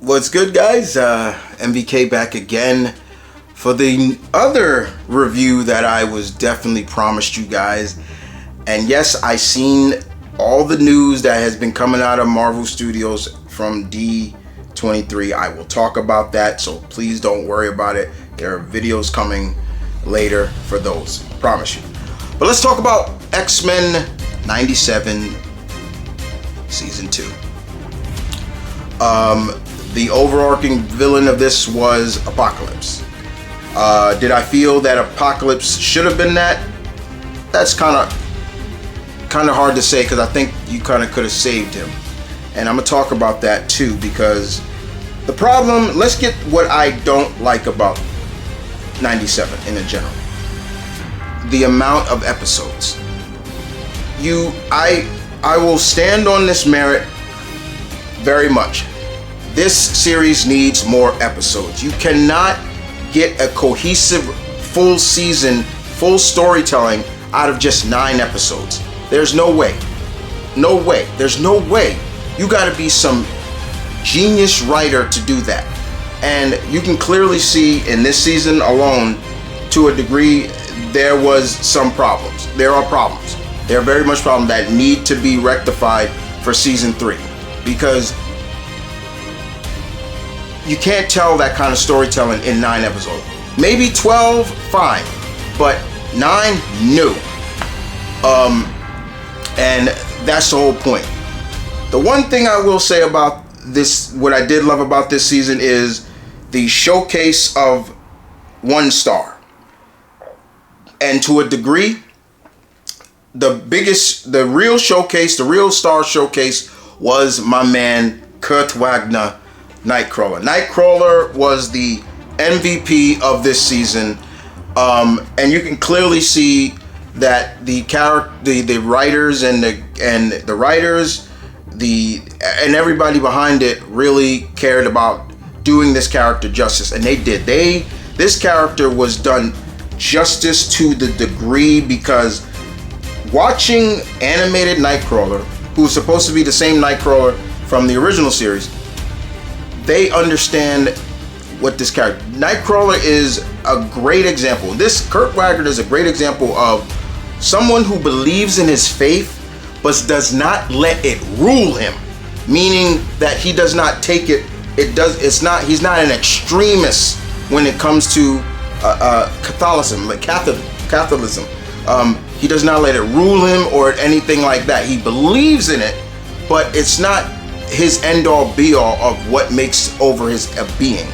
What's good, guys? M.V.K back again for the other review that I was definitely promised you guys. And yes, I seen all the news that has been coming out of Marvel Studios from D23. I will talk about that, so please don't worry about it. There are videos coming later for those, promise you. But let's talk about X-Men 97 Season 2. The overarching villain of this was Apocalypse. Did I feel that Apocalypse should have been that? That's kind of hard to say, because I think you kind of could have saved him. And I'm going to talk about that too, because the problem, let's get what I don't like about 97 in general. The amount of episodes. I will stand on this merit very much. This series needs more episodes. You cannot get a cohesive full season, full storytelling out of just 9 episodes. There's no way. No way. There's no way. You gotta be some genius writer to do that. And you can clearly see in this season alone, to a degree, there was some problems. There are problems. There are very much problems that need to be rectified for season 3. Because you can't tell that kind of storytelling in 9 episodes. Maybe 12, fine, but 9, no. And that's the whole point. The one thing I will say about this, what I did love about this season, is the showcase of one star. And to a degree, the real showcase, the real star showcase was my man, Kurt Wagner, Nightcrawler. Nightcrawler was the MVP of this season, and you can clearly see that the writers and everybody behind it really cared about doing this character justice, and they did. This character was done justice to the degree, because watching animated Nightcrawler, who's supposed to be the same Nightcrawler from the original series, they understand what this character. Nightcrawler is a great example. This Kurt Wagner is a great example of someone who believes in his faith, but does not let it rule him. Meaning that he does not take it. He's not an extremist when it comes to Catholicism, like Catholicism. He does not let it rule him or anything like that. He believes in it, but it's not his end-all be-all of what makes over his being.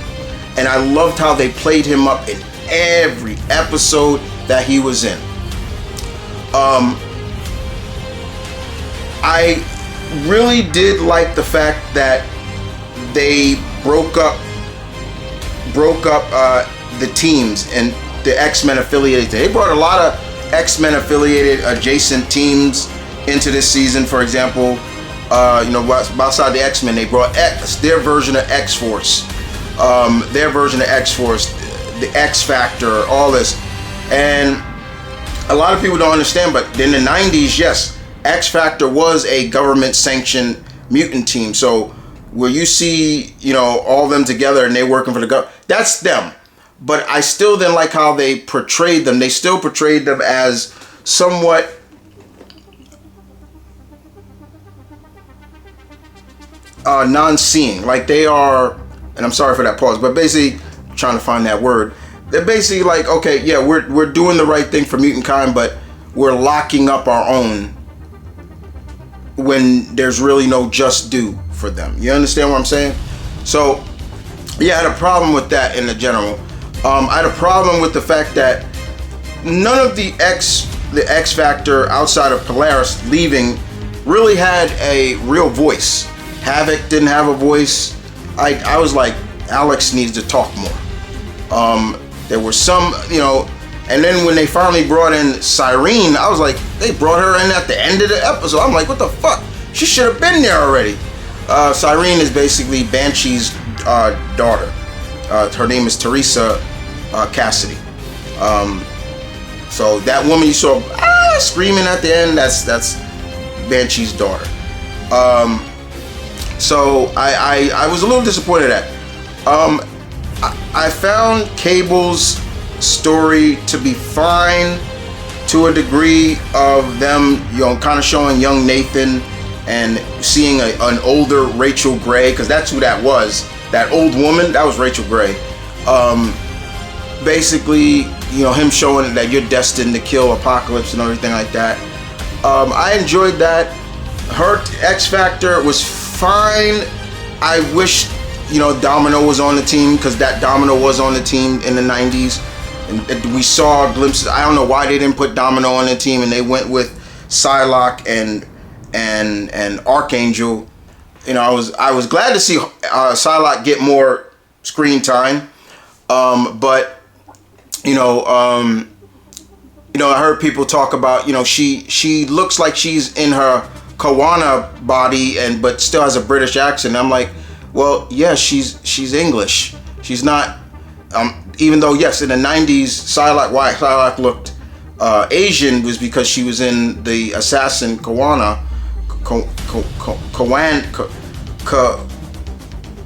And I loved how they played him up in every episode that he was in. I really did like the fact that they broke up the teams and the X-Men affiliated. They brought a lot of X-Men affiliated adjacent teams into this season. For example, outside the X-Men, they brought their version of X-Force, the X-Factor, all this. And a lot of people don't understand, but in the 90s, yes, X-Factor was a government-sanctioned mutant team. So where you see, all of them together and they're working for the government, that's them. But I still didn't like how they portrayed them. They still portrayed them as somewhat non-seeing, like they are, and I'm sorry for that pause, but basically, I'm trying to find that word. They're basically like, okay, yeah, we're doing the right thing for mutant kind, but we're locking up our own when there's really no just due for them. You understand what I'm saying? So, yeah, I had a problem with that in the general. I had a problem with the fact that none of the X Factor outside of Polaris leaving really had a real voice. Havoc didn't have a voice. I was like, Alex needs to talk more. There were some, and then when they finally brought in Cyrene, I was like, they brought her in at the end of the episode. I'm like, what the fuck? She should have been there already. Cyrene is basically Banshee's daughter. Her name is Teresa Cassidy. So that woman you saw screaming at the end, that's Banshee's daughter. So I was a little disappointed at. I found Cable's story to be fine to a degree of them, kind of showing young Nathan and seeing an older Rachel Gray, because that's who that was. That old woman, that was Rachel Gray. Basically, him showing that you're destined to kill Apocalypse and everything like that. I enjoyed that. Her X Factor was fine. I wish, Domino was on the team, because that Domino was on the team in the 90s. And we saw glimpses. I don't know why they didn't put Domino on the team and they went with Psylocke and Archangel. I was glad to see Psylocke get more screen time. But I heard people talk about, she looks like she's in her Kawana body but still has a British accent. I'm like, well, yeah, she's English. She's not. Even though, yes, in the 90s, why Psylocke looked Asian was because she was in the Assassin Kawana,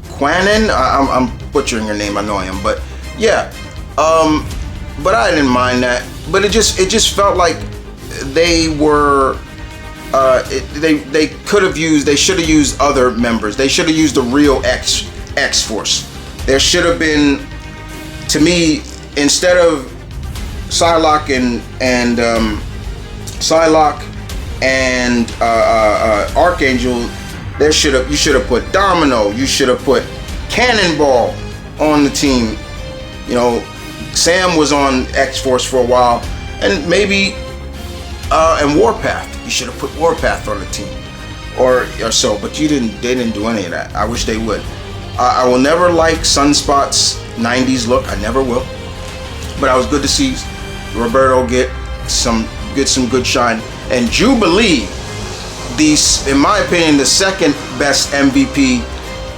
Kwanin. I'm butchering her name. I know I am, but yeah. But I didn't mind that. But it just felt like they were. They should have used other members. They should have used the real X Force. There should have been. To me, instead of Psylocke and Archangel, you should have put Domino. You should have put Cannonball on the team. Sam was on X Force for a while, and maybe and Warpath. You should have put Warpath on the team, or so. But they didn't do any of that. I wish they would. I will never like Sunspot's 90s look. I never will. But I was good to see Roberto get some good shine. And Jubilee, in my opinion, the second best MVP,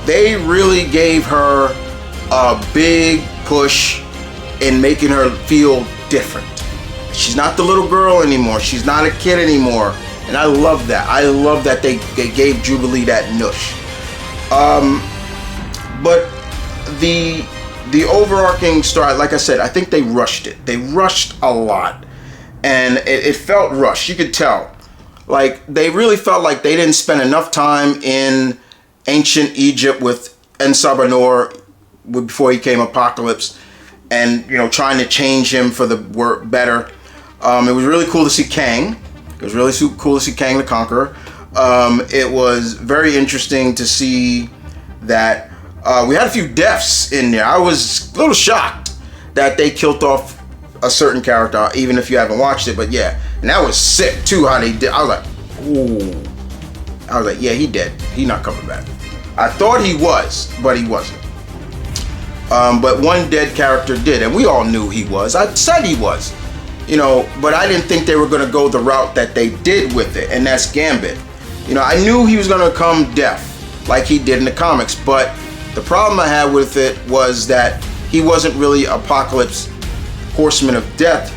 they really gave her a big push in making her feel different. She's not the little girl anymore. She's not a kid anymore. And I love that. I love that they gave Jubilee that nush. But the overarching story, like I said, I think they rushed it. They rushed a lot. And it felt rushed. You could tell. Like, they really felt like they didn't spend enough time in ancient Egypt with Ensabanor before he came Apocalypse, and trying to change him for the better. It was really cool to see Kang. It was really cool to see Kang the Conqueror. It was very interesting to see that we had a few deaths in there. I was a little shocked that they killed off a certain character, even if you haven't watched it. But yeah, and that was sick too, how they did. I was like, ooh. I was like, yeah, he dead. He not coming back. I thought he was, but he wasn't. But one dead character did, and we all knew he was. I said he was, but I didn't think they were going to go the route that they did with it, and that's Gambit. I knew he was going to come deaf, like he did in the comics, but the problem I had with it was that he wasn't really Apocalypse, Horseman of Death.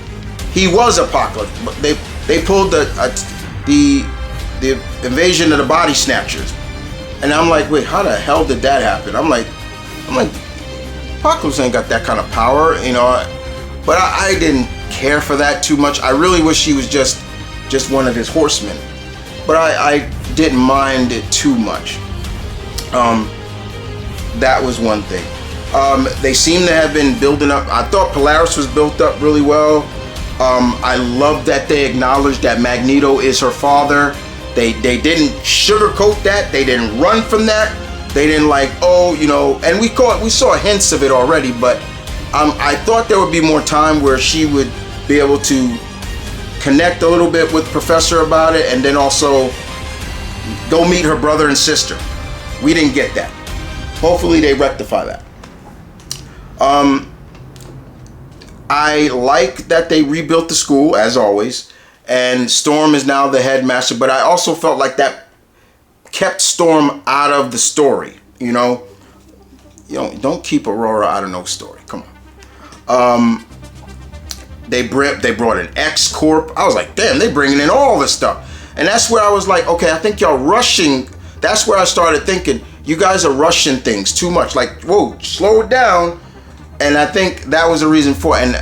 He was Apocalypse, but they pulled the invasion of the Body Snatchers, and I'm like, wait, how the hell did that happen? I'm like, Apocalypse ain't got that kind of power, But I didn't care for that too much. I really wish he was just one of his horsemen, but I didn't mind it too much. That was one thing. They seem to have been building up. I thought Polaris was built up really well. I love that they acknowledged that Magneto is her father. They didn't sugarcoat that. They didn't run from that. They didn't and we saw hints of it already, but I thought there would be more time where she would be able to connect a little bit with Professor about it, and then also go meet her brother and sister. We didn't get that. Hopefully they rectify that. I like that they rebuilt the school, as always, and Storm is now the headmaster, but I also felt like that kept Storm out of the story. Don't keep Aurora out of no story. Come on. They brought in X Corp. I was like, damn, they bringing in all this stuff. And that's where I was like, okay, I think y'all rushing that's where I started thinking, you guys are rushing things too much. Like, whoa, slow it down. And I think that was the reason for it. And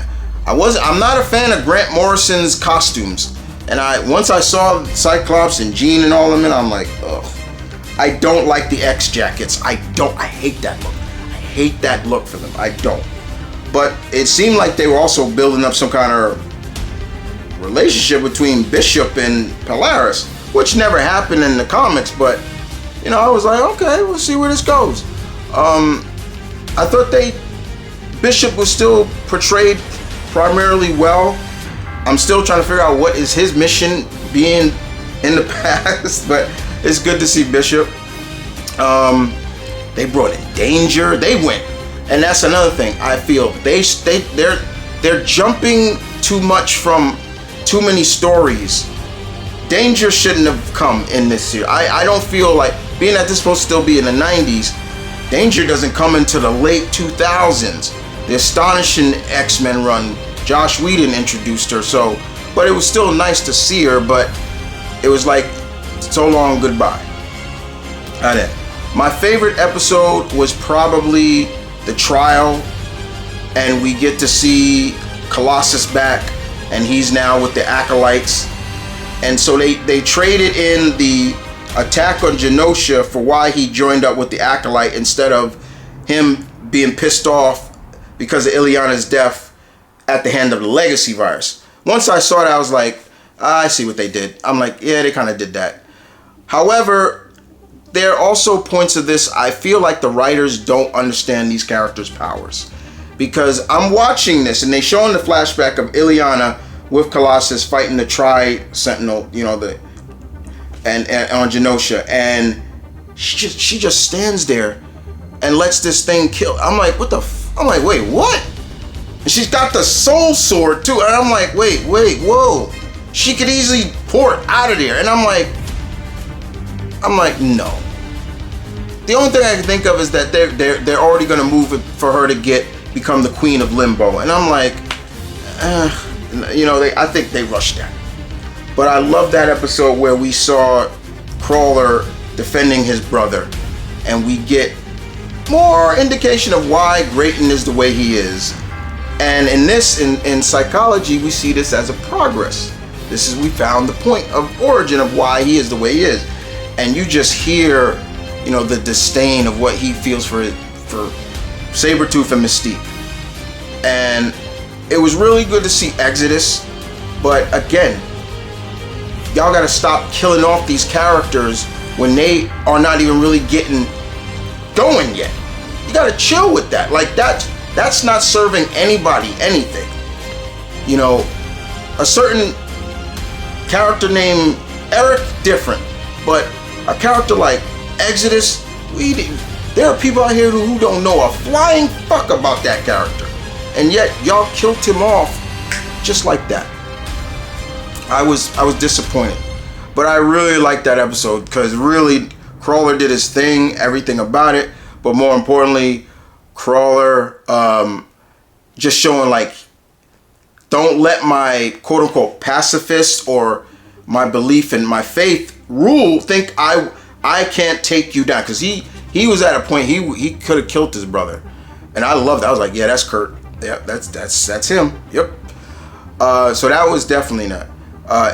I'm not a fan of Grant Morrison's costumes. And once I saw Cyclops and Jean and all of them, I'm like, ugh. I don't like the X jackets. I hate that look. I hate that look for them. I don't. But it seemed like they were also building up some kind of relationship between Bishop and Polaris, which never happened in the comics, but I was like, okay, we'll see where this goes. I thought Bishop was still portrayed primarily well. I'm still trying to figure out what is his mission being in the past, but it's good to see Bishop. They brought in Danger. They went, and that's another thing. I feel they're jumping too much from too many stories. Danger shouldn't have come in this series. I don't feel like, being that this is supposed to still be in the 90s, Danger doesn't come into the late 2000s. The Astonishing X-Men run, Josh Whedon introduced her, but it was still nice to see her, but it was like, so long, goodbye. My favorite episode was probably the trial, and we get to see Colossus back, and he's now with the Acolytes. And so they traded in the attack on Genosha for why he joined up with the Acolyte, instead of him being pissed off because of Illyana's death at the hand of the Legacy virus. Once I saw that, I was like, I see what they did. I'm like, yeah, they kind of did that. However, there are also points of this, I feel like the writers don't understand these characters' powers. Because I'm watching this, and they showing the flashback of Illyana with Colossus fighting the Tri-Sentinel, and on Genosha, and she just stands there and lets this thing kill. I'm like, I'm like, wait, what? And she's got the soul sword too, and I'm like, wait, whoa. She could easily port out of there, and I'm like, no. The only thing I can think of is that they're already gonna move it for her to become the Queen of Limbo, and I'm like, I think they rushed that. But I love that episode where we saw Crawler defending his brother, and we get more indication of why Grayton is the way he is. And in psychology, we see this as a progress. We found the point of origin of why he is the way he is. And you just hear, the disdain of what he feels for Sabretooth and Mystique. And it was really good to see Exodus, but again, y'all gotta stop killing off these characters when they are not even really getting going yet. You gotta chill with that. Like, that's not serving anybody anything. A certain character named Eric, different, but a character like Exodus, there are people out here who don't know a flying fuck about that character, and yet y'all killed him off just like that. I was disappointed, but I really liked that episode because really Crawler did his thing, everything about it, but more importantly, Crawler just showing like, don't let my quote unquote pacifist or my belief in my faith rule think I can't take you down, because he was at a point he could have killed his brother, and I loved it. I was like, yeah, that's Kurt. Yeah, that's him. Yep. So that was definitely not,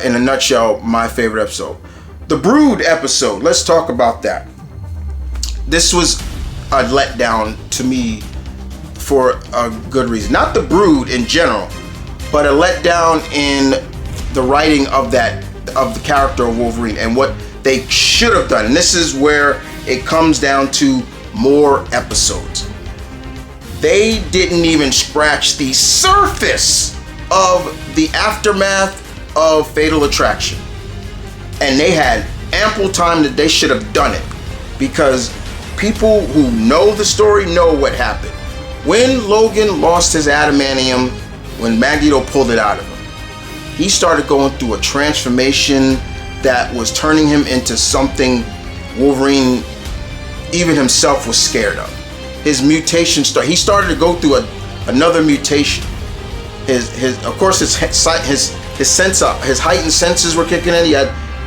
in a nutshell, my favorite episode. The Brood episode. Let's talk about that. This was a letdown to me for a good reason. Not the Brood in general, but a letdown in the writing of the character of Wolverine and what they should have done. And this is where it comes down to more episodes. They didn't even scratch the surface of the aftermath of Fatal Attraction. And they had ample time that they should have done it, because people who know the story know what happened. When Logan lost his adamantium, when Magneto pulled it out of him, he started going through a transformation that was turning him into something Wolverine even himself was scared of. His mutation he started to go through another mutation. His heightened senses were kicking in.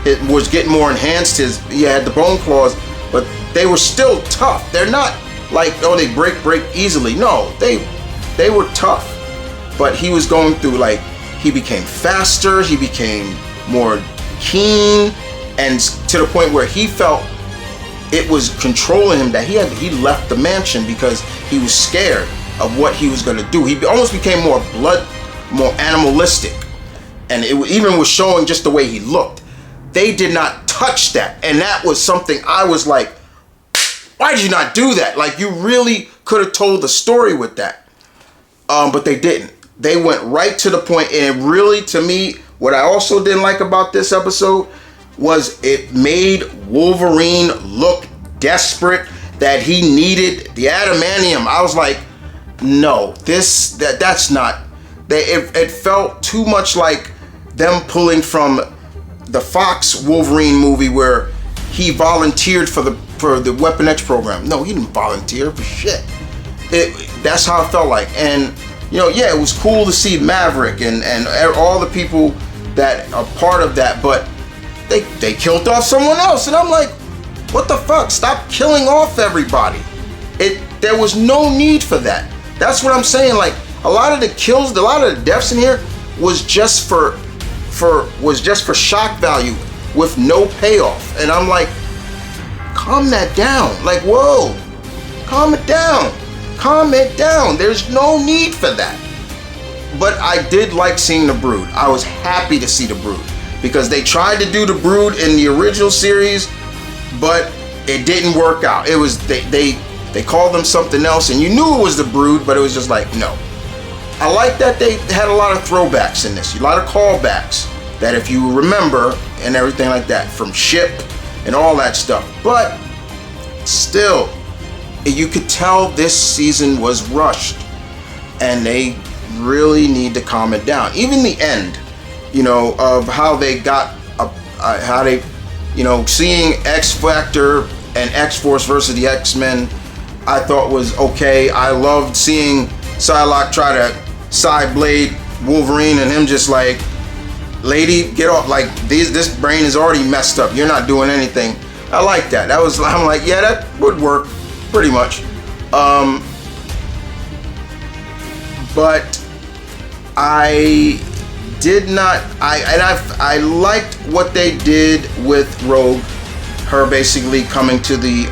It was getting more enhanced. He had the bone claws, but they were still tough. They're not like, oh, they break easily. No, they were tough. But he was going through, like, he became faster, he became more keen, and to the point where he felt it was controlling him, that he left the mansion because he was scared of what he was going to do. He almost became more animalistic, and it even was showing just the way he looked. They did not touch that, and that was something I was like, why did you not do that? Like, you really could have told the story with that, but they didn't. They went right to the point, and it really, to me, what I also didn't like about this episode was it made Wolverine look desperate, that he needed the adamantium. I was like, no, that's not. It felt too much like them pulling from the Fox Wolverine movie where he volunteered for the Weapon X program. No, he didn't volunteer for shit. That's how it felt like. And yeah, it was cool to see Maverick and all the people that are part of that, but they killed off someone else, and I'm like, what the fuck? Stop killing off everybody. There was no need for that. That's what I'm saying. Like, a lot of the kills, a lot of the deaths in here was just for shock value with no payoff. And I'm like, calm that down. Like, whoa, calm it down. Calm it down. There's no need for that. But I did like seeing the Brood. I was happy to see the Brood, because they tried to do the Brood in the original series, but it didn't work out. It was they called them something else, and you knew it was the Brood, but it was just like, no. I like that they had a lot of throwbacks in this, a lot of callbacks that if you remember and everything like that, from Ship and all that stuff. But still, you could tell this season was rushed, and they really need to calm it down. Even the end, of how they got how they, seeing X Factor and X-Force versus the X-Men, I thought was okay. I loved seeing Psylocke try to side blade Wolverine, and him just like, lady, get off, like, this brain is already messed up, you're not doing anything. I like that. I'm like, yeah, that would work pretty much. But I did not. I liked what they did with Rogue, her basically coming to the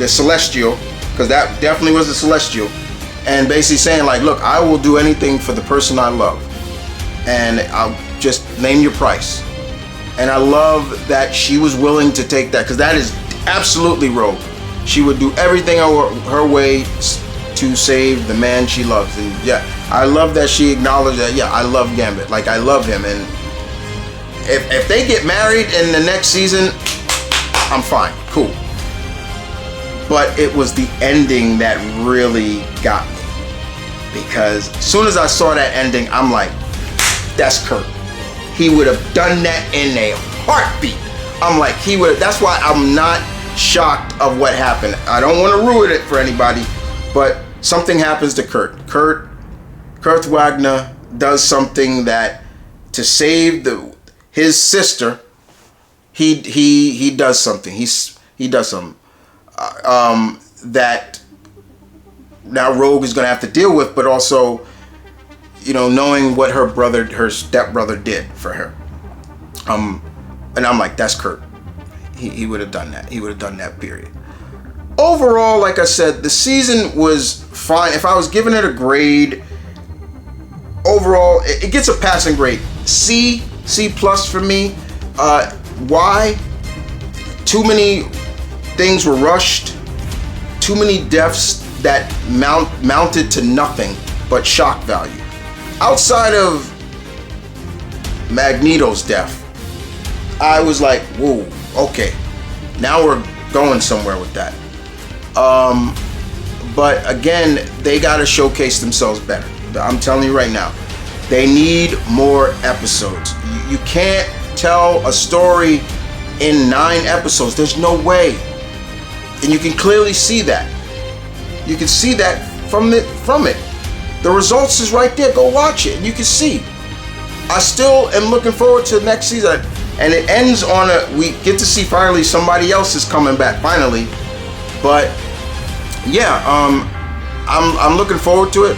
Celestial, because that definitely was the Celestial, and basically saying like, look, I will do anything for the person I love, and I'll just name your price. And I love that she was willing to take that, because that is absolutely Rogue. She would do everything her way to save the man she loves. And yeah, I love that she acknowledged that, yeah, I love Gambit. Like, I love him. And if they get married in the next season, I'm fine. Cool. But it was the ending that really got me. Because as soon as I saw that ending, I'm like, that's Kurt. He would have done that in a heartbeat. I'm like, he would. That's why I'm not shocked of what happened. I don't want to ruin it for anybody, but something happens to Kurt. Kurt Wagner does something that, to save his sister, he does something. He does something that now Rogue is going to have to deal with, but also, knowing what her stepbrother did for her. And I'm like, that's Kurt. He would have done that. He would have done that, period. Overall, like I said, the season was fine. If I was giving it a grade, overall, it gets a passing grade. C+ for me. Why? Too many things were rushed. Too many deaths that mounted to nothing but shock value. Outside of Magneto's death, I was like, whoa, okay, now we're going somewhere with that. But again, they gotta showcase themselves better. I'm telling you right now, they need more episodes. You can't tell a story in 9 episodes. There's no way. And you can clearly see that. You can see that from it. The results is right there. Go watch it and you can see. I still am looking forward to the next season. and it ends on we get to see finally somebody else is coming back finally. But yeah, I'm looking forward to it.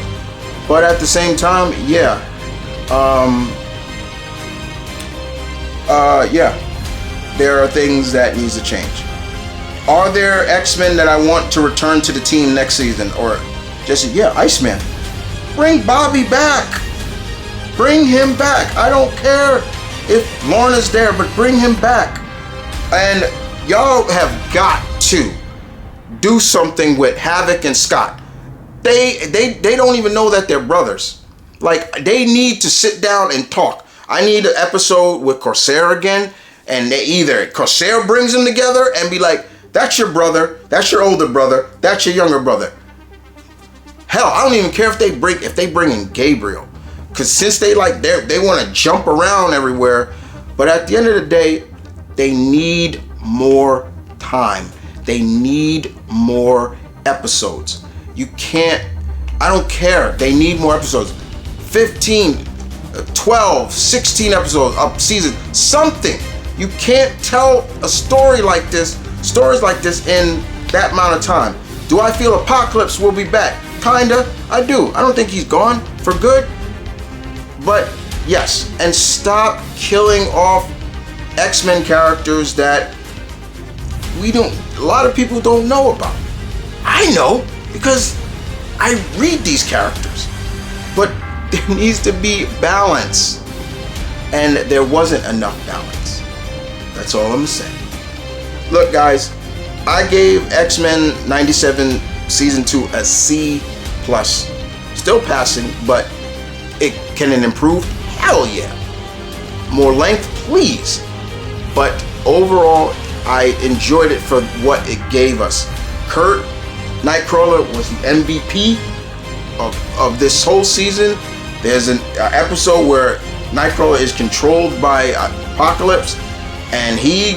But at the same time, yeah, there are things that needs to change. Are there X-Men that I want to return to the team next season? Or just, yeah, Iceman. Bring Bobby back. Bring him back. I don't care if Lorna's there, but bring him back. And y'all have got to do something with Havoc and Scott. They don't even know that they're brothers. Like, they need to sit down and talk. I need an episode with Corsair again, and they either Corsair brings them together and be like, that's your brother, that's your older brother, that's your younger brother. Hell, I don't even care if they bring in Gabriel, because since they want to jump around everywhere. But at the end of the day, they need more time. They need more episodes. You can't, I don't care. They need more episodes. 15, 12, 16 episodes up season, something. You can't tell a stories like this in that amount of time. Do I feel Apocalypse will be back? Kinda, I do. I don't think he's gone for good. But yes, and stop killing off X-Men characters that a lot of people don't know about. I know, because I read these characters. But there needs to be balance. And there wasn't enough balance. That's all I'm saying. Look, guys, I gave X-Men 97 Season 2 a C+. Still passing, but can it improve? Hell yeah. More length, please. But overall, I enjoyed it for what it gave us. Kurt, Nightcrawler, was the MVP of this whole season. There's an episode where Nightcrawler is controlled by Apocalypse, and he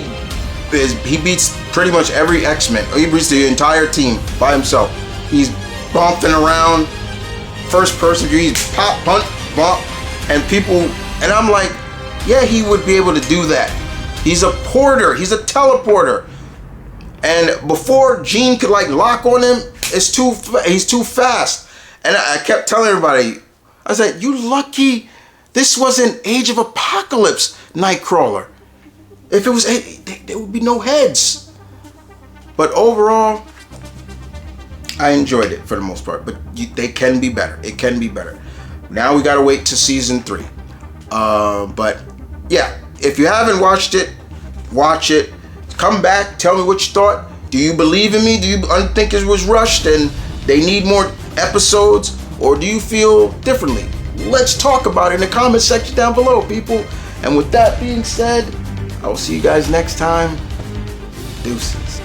beats pretty much every X-Men. He beats the entire team by himself. He's bumping around, first person view, he's pop, punch, bump, and people, and I'm like, yeah, he would be able to do that. He's a porter, he's a teleporter. And before Jean could like lock on him, he's too fast. And I kept telling everybody, I said, you lucky this wasn't Age of Apocalypse Nightcrawler. If it was, there would be no heads. But overall, I enjoyed it for the most part. But they can be better. It can be better. Now we gotta wait to season 3. But yeah, if you haven't watched it, watch it. Come back, tell me what you thought. Do you believe in me? Do you think it was rushed and they need more episodes? Or do you feel differently? Let's talk about it in the comment section down below, people. And with that being said, I will see you guys next time. Deuces.